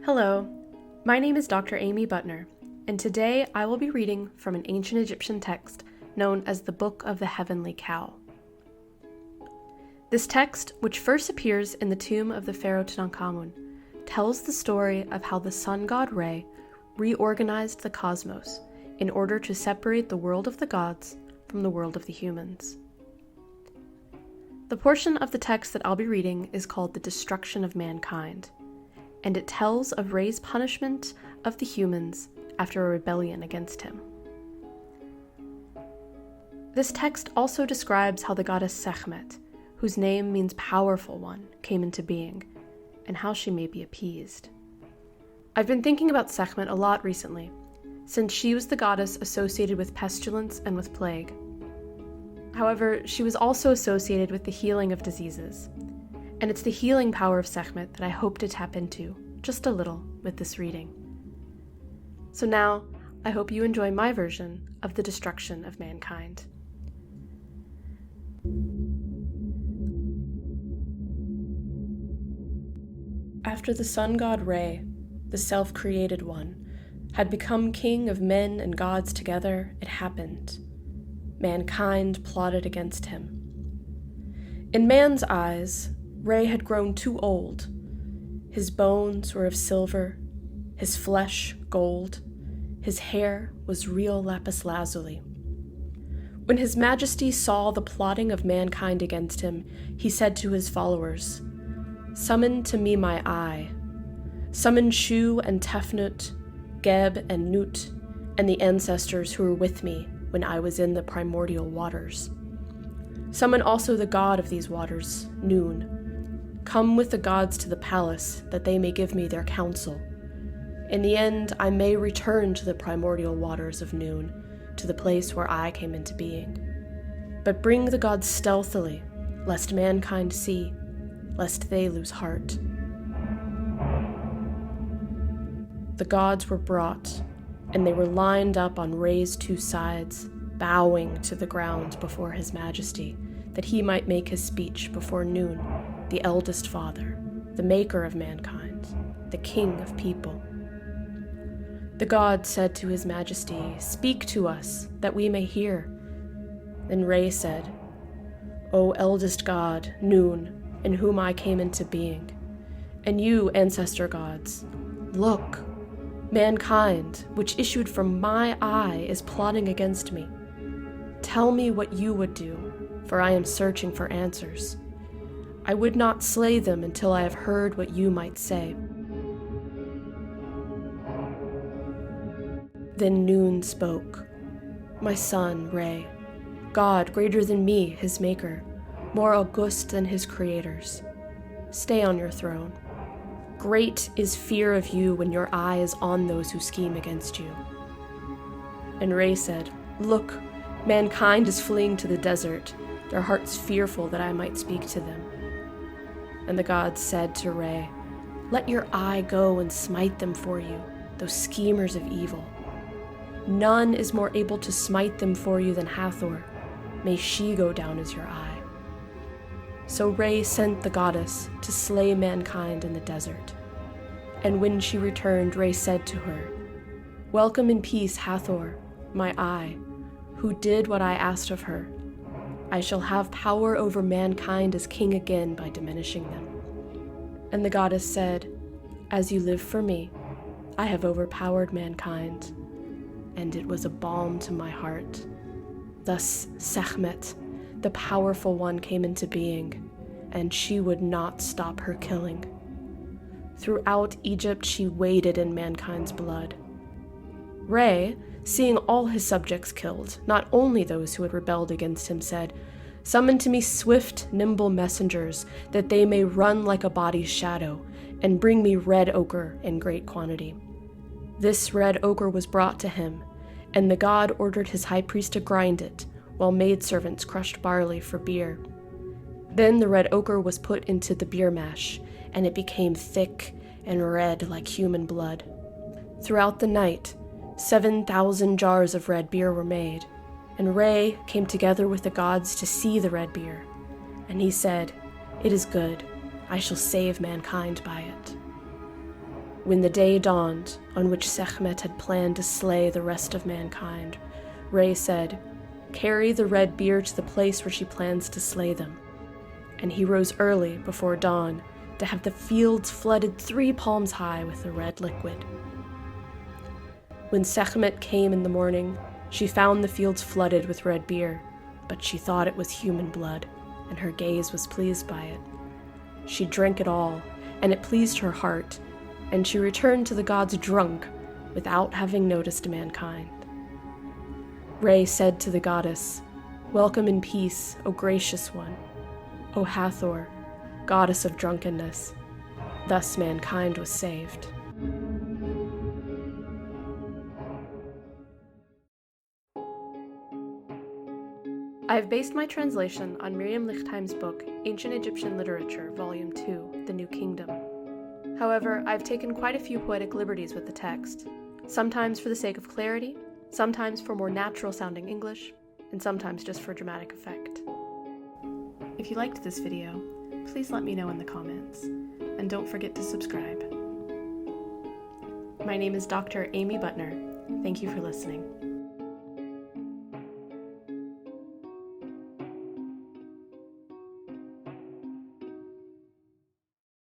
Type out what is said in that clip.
Hello, my name is Dr. Amy Butner, and today I will be reading from an ancient Egyptian text known as the Book of the Heavenly Cow. This text, which first appears in the tomb of the pharaoh Tutankhamun, tells the story of how the sun god Re reorganized the cosmos in order to separate the world of the gods from the world of the humans. The portion of the text that I'll be reading is called the Destruction of Mankind, and it tells of Re's punishment of the humans after a rebellion against him. This text also describes how the goddess Sekhmet, whose name means powerful one, came into being, and how she may be appeased. I've been thinking about Sekhmet a lot recently, since she was the goddess associated with pestilence and with plague. However, she was also associated with the healing of diseases, and it's the healing power of Sekhmet that I hope to tap into, just a little, with this reading. So now, I hope you enjoy my version of the destruction of mankind. After the sun god Re, the self-created one, had become king of men and gods together, it happened. Mankind plotted against him. In man's eyes, Re had grown too old. His bones were of silver, his flesh gold, his hair was real lapis lazuli. When his majesty saw the plotting of mankind against him, he said to his followers, "Summon to me my eye. Summon Shu and Tefnut, Geb and Nut, and the ancestors who were with me when I was in the primordial waters. Summon also the god of these waters, Nun. Come with the gods to the palace, that they may give me their counsel. In the end, I may return to the primordial waters of Nun, to the place where I came into being. But bring the gods stealthily, lest mankind see, lest they lose heart." The gods were brought, and they were lined up on Re's two sides, bowing to the ground before his majesty, that he might make his speech before Nun, the eldest father, the maker of mankind, the king of people. The god said to his majesty, "Speak to us, that we may hear." Then Re said, "O eldest god, Nun, in whom I came into being, and you, ancestor gods, look, mankind, which issued from my eye, is plotting against me. Tell me what you would do, for I am searching for answers. I would not slay them until I have heard what you might say." Then Nun spoke, "My son, Re, God greater than me, his maker, more august than his creators. Stay on your throne. Great is fear of you when your eye is on those who scheme against you." And Re said, "Look, mankind is fleeing to the desert, their hearts fearful that I might speak to them." And the gods said to Re, "Let your eye go and smite them for you, those schemers of evil. None is more able to smite them for you than Hathor. May she go down as your eye." So Re sent the goddess to slay mankind in the desert. And when she returned, Re said to her, "Welcome in peace, Hathor, my eye, who did what I asked of her. I shall have power over mankind as king again by diminishing them." And the goddess said, "As you live for me, I have overpowered mankind." And it was a balm to my heart. Thus Sekhmet, the powerful one, came into being, and she would not stop her killing. Throughout Egypt she waded in mankind's blood. Re, seeing all his subjects killed, not only those who had rebelled against him, said, "Summon to me swift, nimble messengers, that they may run like a body's shadow, and bring me red ochre in great quantity." This red ochre was brought to him, and the god ordered his high priest to grind it, while maidservants crushed barley for beer. Then the red ochre was put into the beer mash, and it became thick and red like human blood. Throughout the night, 7,000 jars of red beer were made, and Re came together with the gods to see the red beer. And he said, "It is good. I shall save mankind by it." When the day dawned, on which Sekhmet had planned to slay the rest of mankind, Re said, "Carry the red beer to the place where she plans to slay them." And he rose early, before dawn, to have the fields flooded 3 palms high with the red liquid. When Sekhmet came in the morning, she found the fields flooded with red beer, but she thought it was human blood, and her gaze was pleased by it. She drank it all, and it pleased her heart, and she returned to the gods drunk, without having noticed mankind. Re said to the goddess, "Welcome in peace, O gracious one, O Hathor, goddess of drunkenness." Thus mankind was saved. I have based my translation on Miriam Lichtheim's book, Ancient Egyptian Literature, Volume 2, The New Kingdom. However, I've taken quite a few poetic liberties with the text, sometimes for the sake of clarity, sometimes for more natural-sounding English, and sometimes just for dramatic effect. If you liked this video, please let me know in the comments, and don't forget to subscribe. My name is Dr. Amy Butner. Thank you for listening.